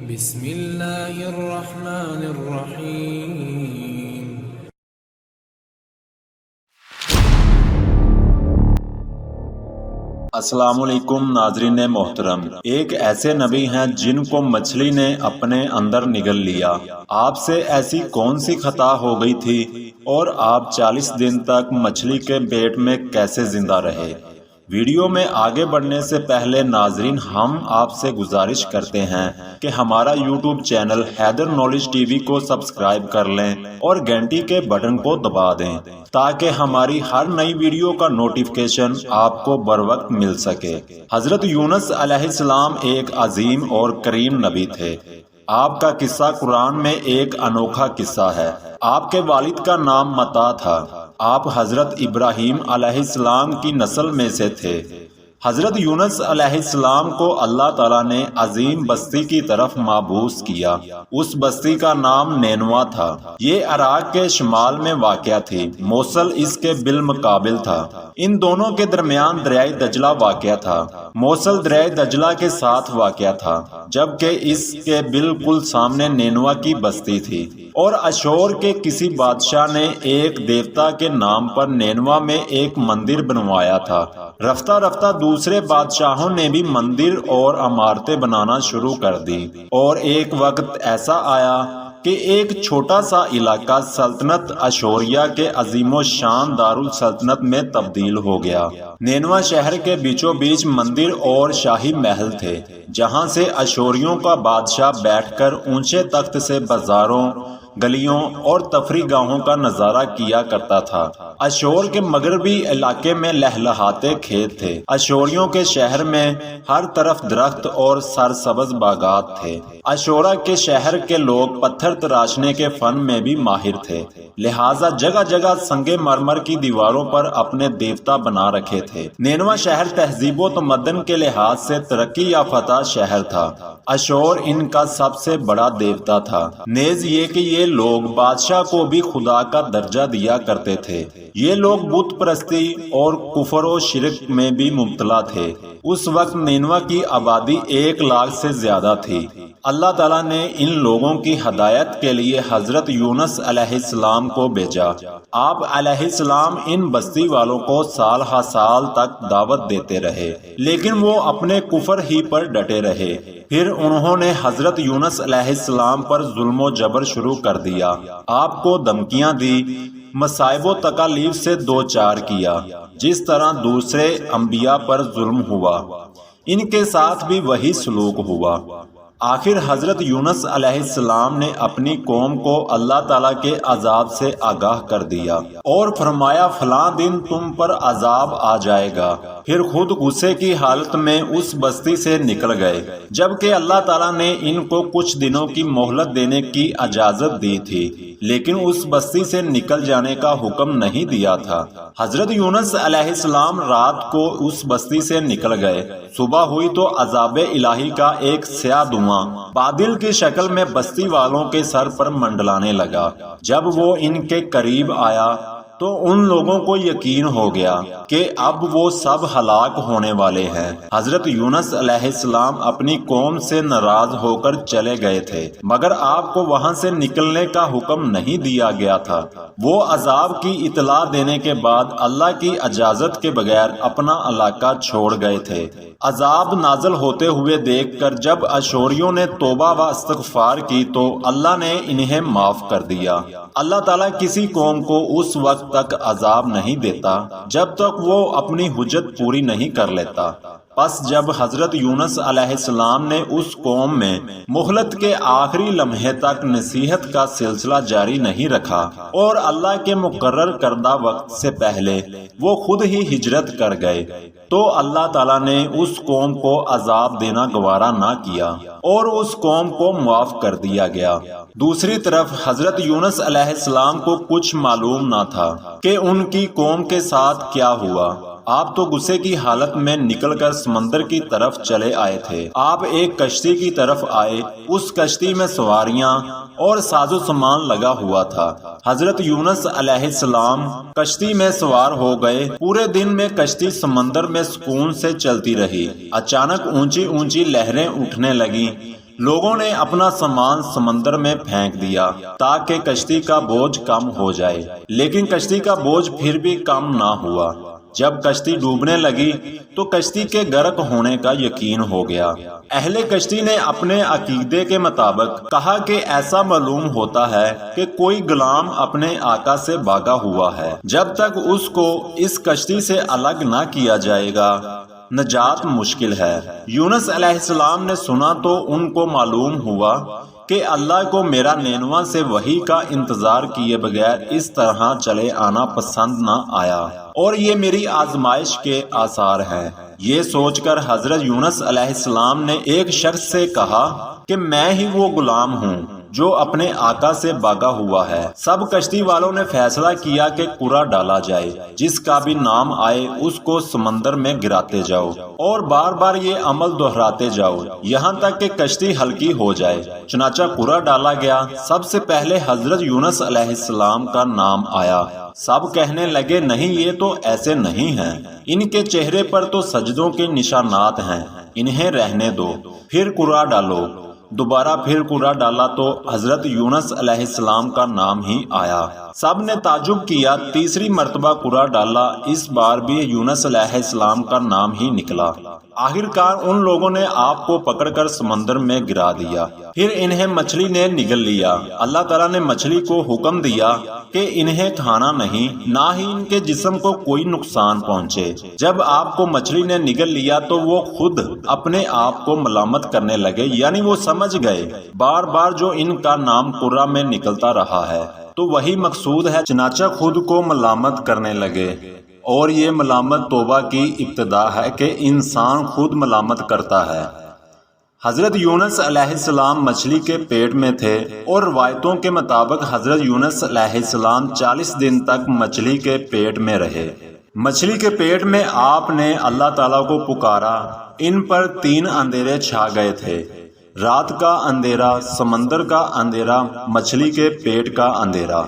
بسم اللہ الرحمن الرحیم۔ السلام علیکم ناظرین محترم، ایک ایسے نبی ہیں جن کو مچھلی نے اپنے اندر نگل لیا۔ آپ سے ایسی کون سی خطا ہو گئی تھی اور آپ 40 دن تک مچھلی کے پیٹ میں کیسے زندہ رہے؟ ویڈیو میں آگے بڑھنے سے پہلے ناظرین ہم آپ سے گزارش کرتے ہیں کہ ہمارا YouTube channel Haider knowledge T V کو سبسکرائب کر لیں اور گھنٹی کے بٹن کو دبا دیں تاکہ ہماری ہر نئی ویڈیو کا نوٹیفیکیشن آپ کو بر وقت مل سکے۔ حضرت یونس علیہ السلام ایک عظیم اور کریم نبی تھے۔ آپ کا قصہ قرآن میں ایک انوکھا قصہ ہے۔ آپ کے والد کا نام متا تھا۔ آپ حضرت ابراہیم علیہ السلام کی نسل میں سے تھے۔ حضرت یونس علیہ السلام کو اللہ تعالیٰ نے عظیم بستی کی طرف مبعوث کیا۔ اس بستی کا نام نینوا تھا۔ یہ عراق کے شمال میں واقع تھی۔ موصل اس کے بالمقابل تھا۔ ان دونوں کے درمیان دریائے دجلہ واقع تھا۔ موصل دریائے دجلہ کے ساتھ واقع تھا، جبکہ اس کے بالکل سامنے نینوا کی بستی تھی۔ اور اشور کے کسی بادشاہ نے ایک دیوتا کے نام پر نینوا میں ایک مندر بنوایا تھا۔ رفتہ رفتہ دوسرے بادشاہوں نے بھی مندر اور عمارتیں بنانا شروع کر دی، اور ایک وقت ایسا آیا کہ ایک چھوٹا سا علاقہ سلطنت اشوریہ کے عظیم و شان دارالسلطنت میں تبدیل ہو گیا۔ نینوا شہر کے بیچوں بیچ مندر اور شاہی محل تھے، جہاں سے اشوریوں کا بادشاہ بیٹھ کر اونچے تخت سے بازاروں، گلیوں اور تفریح گاہوں کا نظارہ کیا کرتا تھا۔ اشور کے مغربی علاقے میں لہلہاتے کھیت تھے۔ اشوریوں کے شہر میں ہر طرف درخت اور سرسبز باغات تھے۔ اشورہ کے شہر کے لوگ پتھر تراشنے کے فن میں بھی ماہر تھے، لہٰذا جگہ جگہ سنگ مرمر کی دیواروں پر اپنے دیوتا بنا رکھے تھے۔ نینوا شہر تہذیب و تمدن کے لحاظ سے ترقی یافتہ شہر تھا۔ اشور ان کا سب سے بڑا دیوتا تھا، نیز یہ کہ یہ لوگ بادشاہ کو بھی خدا کا درجہ دیا کرتے تھے۔ یہ لوگ بت پرستی اور کفر و شرک میں بھی مبتلا تھے۔ اس وقت نینوا کی آبادی 1 لاکھ سے زیادہ تھی۔ اللہ تعالیٰ نے ان لوگوں کی ہدایت کے لیے حضرت یونس علیہ السلام کو بھیجا۔ آپ علیہ السلام ان بستی والوں کو سال ہر سال تک دعوت دیتے رہے، لیکن وہ اپنے کفر ہی پر ڈٹے رہے۔ پھر انہوں نے حضرت یونس علیہ السلام پر ظلم و جبر شروع کر دیا، آپ کو دھمکیاں دی، مصائب و تکالیف سے دوچار کیا، جس طرح دوسرے انبیاء پر ظلم ہوا، ان کے ساتھ بھی وہی سلوک ہوا۔ آخر حضرت یونس علیہ السلام نے اپنی قوم کو اللہ تعالیٰ کے عذاب سے آگاہ کر دیا اور فرمایا فلاں دن تم پر عذاب آ جائے گا۔ پھر خود غصے کی حالت میں اس بستی سے نکل گئے، جبکہ اللہ تعالیٰ نے ان کو کچھ دنوں کی مہلت دینے کی اجازت دی تھی، لیکن اس بستی سے نکل جانے کا حکم نہیں دیا تھا۔ حضرت یونس علیہ السلام رات کو اس بستی سے نکل گئے۔ صبح ہوئی تو عذاب الہی کا ایک سیاہ دھواں بادل کی شکل میں بستی والوں کے سر پر منڈلانے لگا۔ جب وہ ان کے قریب آیا تو ان لوگوں کو یقین ہو گیا کہ اب وہ سب ہلاک ہونے والے ہیں۔ حضرت یونس علیہ السلام اپنی قوم سے ناراض ہو کر چلے گئے تھے، مگر آپ کو وہاں سے نکلنے کا حکم نہیں دیا گیا تھا۔ وہ عذاب کی اطلاع دینے کے بعد اللہ کی اجازت کے بغیر اپنا علاقہ چھوڑ گئے تھے۔ عذاب نازل ہوتے ہوئے دیکھ کر جب اشوریوں نے توبہ و استغفار کی تو اللہ نے انہیں معاف کر دیا۔ اللہ تعالیٰ کسی قوم کو اس وقت تک عذاب نہیں دیتا جب تک وہ اپنی حجت پوری نہیں کر لیتا۔ پس جب حضرت یونس علیہ السلام نے اس قوم میں مہلت کے آخری لمحے تک نصیحت کا سلسلہ جاری نہیں رکھا اور اللہ کے مقرر کردہ وقت سے پہلے وہ خود ہی ہجرت کر گئے تو اللہ تعالیٰ نے اس قوم کو عذاب دینا گوارا نہ کیا اور اس قوم کو معاف کر دیا گیا۔ دوسری طرف حضرت یونس علیہ السلام کو کچھ معلوم نہ تھا کہ ان کی قوم کے ساتھ کیا ہوا۔ آپ تو غصے کی حالت میں نکل کر سمندر کی طرف چلے آئے تھے۔ آپ ایک کشتی کی طرف آئے، اس کشتی میں سواریاں اور ساز و سامان لگا ہوا تھا۔ حضرت یونس علیہ السلام کشتی میں سوار ہو گئے۔ پورے دن میں کشتی سمندر میں سکون سے چلتی رہی۔ اچانک اونچی اونچی لہریں اٹھنے لگیں۔ لوگوں نے اپنا سامان سمندر میں پھینک دیا تاکہ کشتی کا بوجھ کم ہو جائے، لیکن کشتی کا بوجھ پھر بھی کم نہ ہوا۔ جب کشتی ڈوبنے لگی تو کشتی کے غرق ہونے کا یقین ہو گیا۔ اہل کشتی نے اپنے عقیدے کے مطابق کہا کہ ایسا معلوم ہوتا ہے کہ کوئی غلام اپنے آقا سے بھاگا ہوا ہے، جب تک اس کو اس کشتی سے الگ نہ کیا جائے گا نجات مشکل ہے۔ یونس علیہ السلام نے سنا تو ان کو معلوم ہوا کہ اللہ کو میرا نینوا سے وحی کا انتظار کیے بغیر اس طرح چلے آنا پسند نہ آیا، اور یہ میری آزمائش کے آثار ہیں۔ یہ سوچ کر حضرت یونس علیہ السلام نے ایک شخص سے کہا کہ میں ہی وہ غلام ہوں جو اپنے آقا سے بھاگا ہوا ہے۔ سب کشتی والوں نے فیصلہ کیا کہ قرعہ ڈالا جائے، جس کا بھی نام آئے اس کو سمندر میں گراتے جاؤ اور بار بار یہ عمل دہراتے جاؤ یہاں تک کہ کشتی ہلکی ہو جائے۔ چنانچہ قرعہ ڈالا گیا۔ سب سے پہلے حضرت یونس علیہ السلام کا نام آیا۔ سب کہنے لگے نہیں، یہ تو ایسے نہیں ہیں، ان کے چہرے پر تو سجدوں کے نشانات ہیں، انہیں رہنے دو، پھر قرعہ ڈالو۔ دوبارہ پھر قرعہ ڈالا تو حضرت یونس علیہ السلام کا نام ہی آیا۔ سب نے تعجب کیا۔ تیسری مرتبہ قرعہ ڈالا، اس بار بھی یونس علیہ السلام کا نام ہی نکلا۔ آخرکار ان لوگوں نے آپ کو پکڑ کر سمندر میں گرا دیا۔ پھر انہیں مچھلی نے نگل لیا۔ اللہ تعالیٰ نے مچھلی کو حکم دیا کہ انہیں کھانا نہیں، نہ ہی ان کے جسم کو کوئی نقصان پہنچے۔ جب آپ کو مچھلی نے نگل لیا تو وہ خود اپنے آپ کو ملامت کرنے لگے، یعنی وہ سمجھ گئے بار بار جو ان کا نام قرعہ میں نکلتا رہا ہے تو وہی مقصود ہے، چنانچہ خود کو ملامت کرنے لگے۔ اور یہ ملامت توبہ کی ابتدا ہے کہ انسان خود ملامت کرتا ہے۔ حضرت یونس علیہ السلام مچھلی کے پیٹ میں تھے، اور روایتوں کے مطابق حضرت یونس علیہ السلام 40 دن تک مچھلی کے پیٹ میں رہے۔ مچھلی کے پیٹ میں آپ نے اللہ تعالیٰ کو پکارا۔ ان پر 3 اندھیرے چھا گئے تھے، رات کا اندھیرا، سمندر کا اندھیرا، مچھلی کے پیٹ کا اندھیرا۔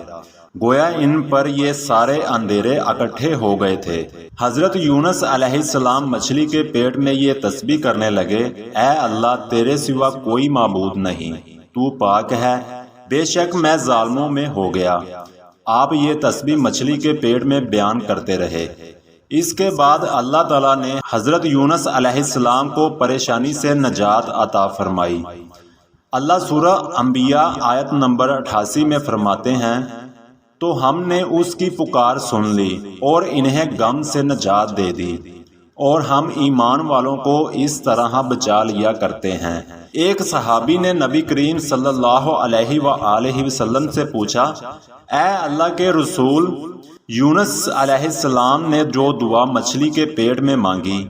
گویا ان پر یہ سارے اندھیرے اکٹھے ہو گئے تھے۔ حضرت یونس علیہ السلام مچھلی کے پیٹ میں یہ تسبیح کرنے لگے، اے اللہ، تیرے سوا کوئی معبود نہیں، تو پاک ہے، بے شک میں ظالموں میں ہو گیا۔ آپ یہ تسبیح مچھلی کے پیٹ میں بیان کرتے رہے۔ اس کے بعد اللہ تعالیٰ نے حضرت یونس علیہ السلام کو پریشانی سے نجات عطا فرمائی۔ اللہ سورہ انبیاء آیت نمبر 88 میں فرماتے ہیں، تو ہم نے اس کی پکار سن لی اور انہیں غم سے نجات دے دی، اور ہم ایمان والوں کو اس طرح بچا لیا کرتے ہیں۔ ایک صحابی نے نبی کریم صلی اللہ علیہ وآلہ وسلم سے پوچھا، اے اللہ کے رسول، یونس علیہ السلام نے جو دعا مچھلی کے پیٹ میں مانگی،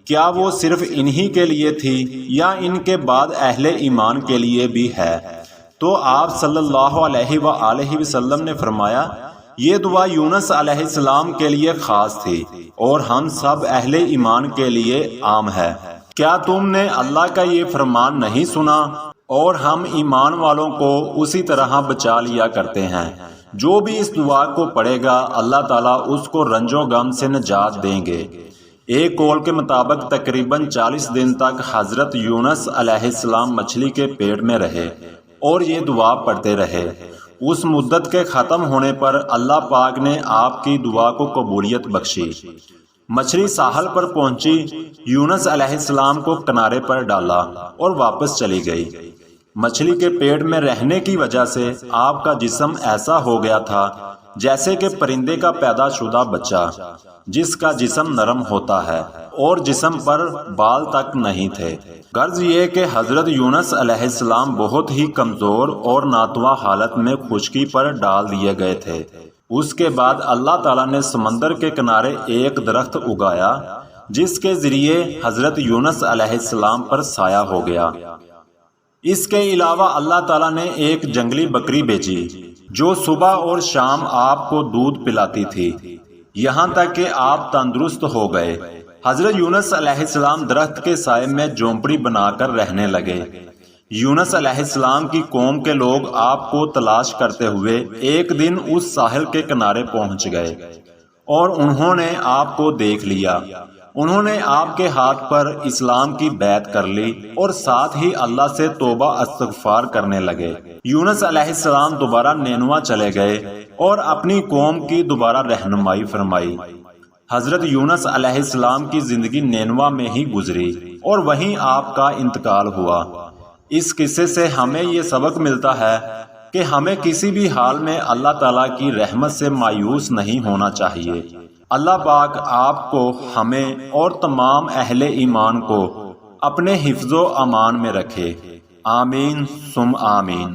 کیا وہ صرف انہی کے لیے تھی یا ان کے بعد اہل ایمان کے لیے بھی ہے؟ تو آپ صلی اللہ علیہ وآلہ وسلم نے فرمایا، یہ دعا یونس علیہ السلام کے لیے خاص تھی اور ہم سب اہل ایمان کے لیے عام ہے۔ کیا تم نے اللہ کا یہ فرمان نہیں سنا؟ اور ہم ایمان والوں کو اسی طرح بچا لیا کرتے ہیں۔ جو بھی اس دعا کو پڑھے گا اللہ تعالیٰ اس کو رنج و غم سے نجات دیں گے۔ ایک قول کے مطابق تقریباً 40 دن تک حضرت یونس علیہ السلام مچھلی کے پیٹ میں رہے اور یہ دعا پڑھتے رہے۔ اس مدت کے ختم ہونے پر اللہ پاک نے آپ کی دعا کو قبولیت بخشی۔ مچھلی ساحل پر پہنچی، یونس علیہ السلام کو کنارے پر ڈالا اور واپس چلی گئی۔ مچھلی کے پیٹ میں رہنے کی وجہ سے آپ کا جسم ایسا ہو گیا تھا جیسے کہ پرندے کا پیدا شدہ بچہ، جس کا جسم نرم ہوتا ہے اور جسم پر بال تک نہیں تھے۔ غرض یہ کہ حضرت یونس علیہ السلام بہت ہی کمزور اور ناتواں حالت میں خشکی پر ڈال دیے گئے تھے۔ اس کے بعد اللہ تعالیٰ نے سمندر کے کنارے ایک درخت اگایا جس کے ذریعے حضرت یونس علیہ السلام پر سایہ ہو گیا۔ اس کے علاوہ اللہ تعالیٰ نے ایک جنگلی بکری بھیجی جو صبح اور شام آپ کو دودھ پلاتی تھی، یہاں تک کہ آپ تندرست ہو گئے۔ حضرت یونس علیہ السلام درخت کے سائے میں جھونپڑی بنا کر رہنے لگے۔ یونس علیہ السلام کی قوم کے لوگ آپ کو تلاش کرتے ہوئے ایک دن اس ساحل کے کنارے پہنچ گئے اور انہوں نے آپ کو دیکھ لیا۔ انہوں نے آپ کے ہاتھ پر اسلام کی بیعت کر لی اور ساتھ ہی اللہ سے توبہ استغفار کرنے لگے۔ یونس علیہ السلام دوبارہ نینوا چلے گئے اور اپنی قوم کی دوبارہ رہنمائی فرمائی۔ حضرت یونس علیہ السلام کی زندگی نینوا میں ہی گزری اور وہیں آپ کا انتقال ہوا۔ اس قصے سے ہمیں یہ سبق ملتا ہے کہ ہمیں کسی بھی حال میں اللہ تعالیٰ کی رحمت سے مایوس نہیں ہونا چاہیے۔ اللہ پاک آپ کو، ہمیں اور تمام اہل ایمان کو اپنے حفظ و امان میں رکھے۔ آمین ثم آمین۔